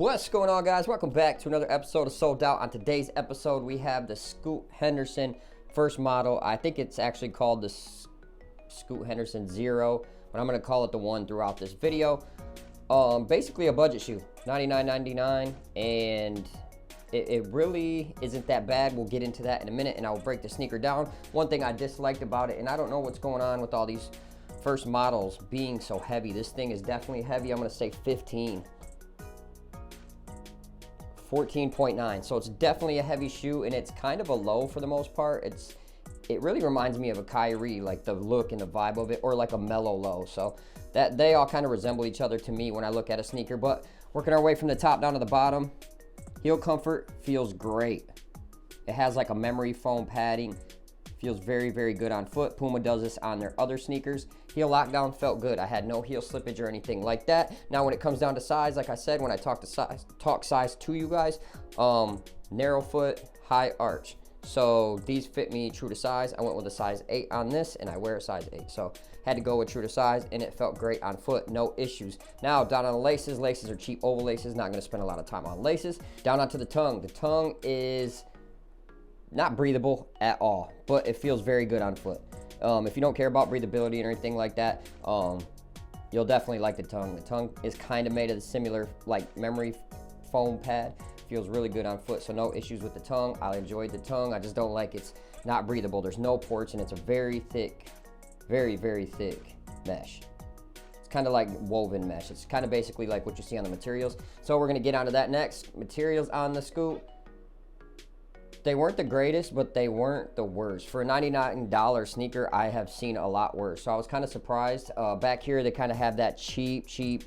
What's going on, guys? Welcome back to another episode of Sold Out. On today's episode, we have the Scoot Henderson first model. I think it's actually called the Scoot Henderson Zero, but I'm going to call it the one throughout this video. Basically a budget shoe, $99.99, and it really isn't that bad. We'll get into that in a minute, and I'll break the sneaker down. One thing I disliked about it, and I don't know what's going on with all these first models being so heavy. This thing is definitely heavy. I'm going to say 14.9, so it's definitely a heavy shoe, and it's kind of a low for the most part. It really reminds me of a Kyrie, like the look and the vibe of it, or like a mellow low. So that they all kind of resemble each other to me when I look at a sneaker. But working our way from the top down to the bottom, heel comfort feels great. It has like a memory foam padding. Feels very, very good on foot. Puma does this on their other sneakers. Heel lockdown felt good. I had no heel slippage or anything like that. Now, when it comes down to size, like I said, when I talk size to you guys, narrow foot, high arch. So these fit me true to size. I went with a size 8 on this, and I wear a size 8. So had to go with true to size, and it felt great on foot, no issues. Now, down on the laces. Laces are cheap oval laces. Not gonna spend a lot of time on laces. Down onto the tongue. The tongue is not breathable at all, but it feels very good on foot. If you don't care about breathability or anything like that, you'll definitely like the tongue. The tongue is kind of made of the similar like memory foam pad. Feels really good on foot, so no issues with the tongue. I enjoyed the tongue. I just don't like it's not breathable. There's no ports, and it's a very thick, very, very thick mesh. It's kind of like woven mesh. It's kind of basically like what you see on the materials. So we're gonna get onto that next. Materials on the Scoot. They weren't the greatest, but they weren't the worst. For a $99 sneaker, I have seen a lot worse. So I was kind of surprised. Back here, they kind of have that cheap suede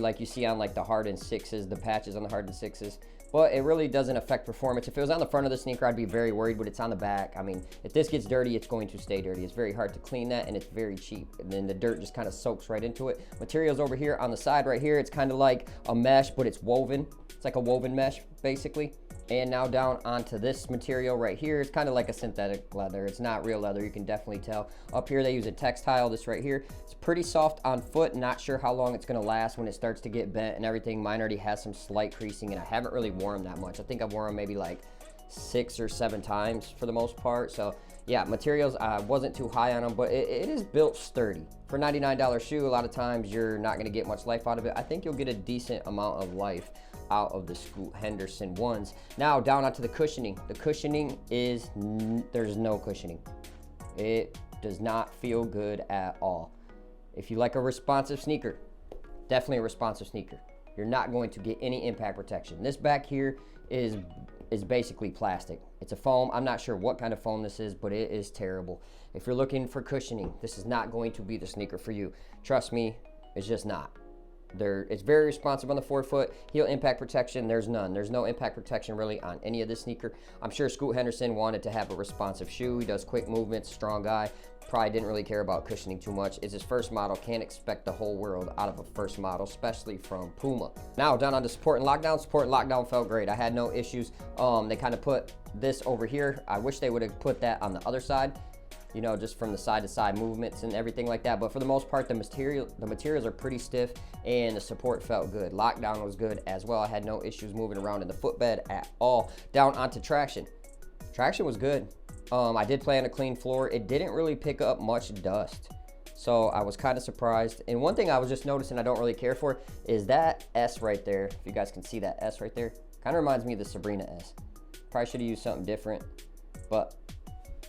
like you see on like the Harden 6s, the patches on the Harden 6s. But it really doesn't affect performance. If it was on the front of the sneaker, I'd be very worried, but it's on the back. I mean, if this gets dirty, it's going to stay dirty. It's very hard to clean that, and it's very cheap. And then the dirt just kind of soaks right into it. Materials over here on the side right here, it's kind of like a mesh, but it's woven. It's like a woven mesh, basically. And now down onto this material right here, it's kind of like a synthetic leather. It's not real leather, you can definitely tell. Up here, they use a textile, this right here. It's pretty soft on foot, not sure how long it's gonna last when it starts to get bent and everything. Mine already has some slight creasing, and I haven't really worn them that much. I think I've worn them maybe like 6 or 7 times for the most part. So yeah, materials, I wasn't too high on them, but it is built sturdy. For a $99 shoe, a lot of times you're not gonna get much life out of it. I think you'll get a decent amount of life out of the Scoot Henderson ones. Now down onto the cushioning. The cushioning is, there's no cushioning. It does not feel good at all. If you like a responsive sneaker, definitely a responsive sneaker. You're not going to get any impact protection. This back here is basically plastic. It's a foam. I'm not sure what kind of foam this is, but it is terrible. If you're looking for cushioning, this is not going to be the sneaker for you. Trust me, it's just not. It's very responsive on the forefoot. Heel impact protection, there's none. There's no impact protection really on any of this sneaker. I'm sure Scoot Henderson wanted to have a responsive shoe. He does quick movements, strong guy. Probably didn't really care about cushioning too much. It's his first model. Can't expect the whole world out of a first model, especially from Puma. Now down on the support and lockdown. Support and lockdown felt great. I had no issues. They kind of put this over here. I wish they would have put that on the other side, you know, just from the side to side movements and everything like that. But for the most part, the materials are pretty stiff, and the support felt good. Lockdown was good as well. I had no issues moving around in the footbed at all. Down onto traction. Traction was good. I did play on a clean floor. It didn't really pick up much dust, so I was kind of surprised. And one thing I was just noticing I don't really care for is that S right there. If you guys can see that S right there, kind of reminds me of the Sabrina S. Probably should have used something different, but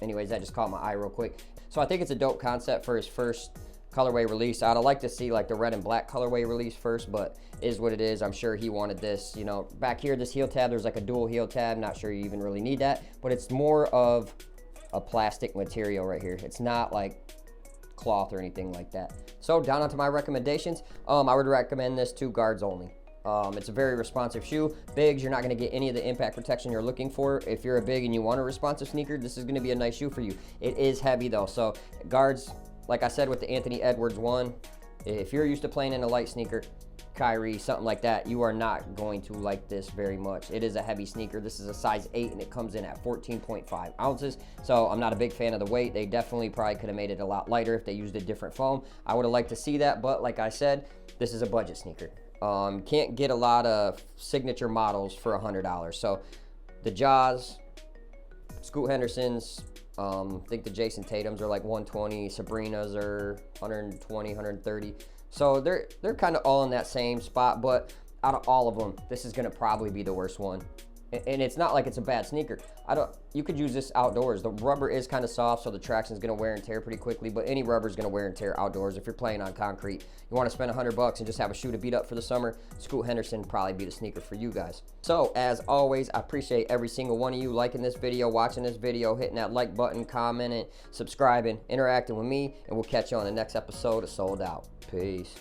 anyways, that just caught my eye real quick. So I think it's a dope concept for his first colorway release. I'd like to see like the red and black colorway release first, but is what it is. I'm sure he wanted this. You know, back here, this heel tab, there's like a dual heel tab. Not sure you even really need that, but it's more of a plastic material right here. It's not like cloth or anything like that. So down onto my recommendations. I would recommend this to guards only. It's a very responsive shoe. Bigs, you're not going to get any of the impact protection you're looking for. If you're a big and you want a responsive sneaker, this is going to be a nice shoe for you. It is heavy though, so guards, like I said with the Anthony Edwards one, if you're used to playing in a light sneaker, Kyrie, something like that, you are not going to like this very much. It is a heavy sneaker. This is a size 8 and it comes in at 14.5 ounces. So I'm not a big fan of the weight. They definitely probably could have made it a lot lighter if they used a different foam. I would have liked to see that, but like I said, this is a budget sneaker. Can't get a lot of signature models for $100. So the Jaws, Scoot Hendersons, I think the Jason Tatums are like 120, Sabrinas are 120, 130. So they're kind of all in that same spot, but out of all of them, this is gonna probably be the worst one. And it's not like it's a bad sneaker. You could use this outdoors. The rubber is kind of soft, so the traction is gonna wear and tear pretty quickly, but any rubber is gonna wear and tear outdoors. If you're playing on concrete, you wanna spend $100 and just have a shoe to beat up for the summer, Scoot Henderson probably be the sneaker for you guys. So as always, I appreciate every single one of you liking this video, watching this video, hitting that like button, commenting, subscribing, interacting with me, and we'll catch you on the next episode of Sold Out. Peace.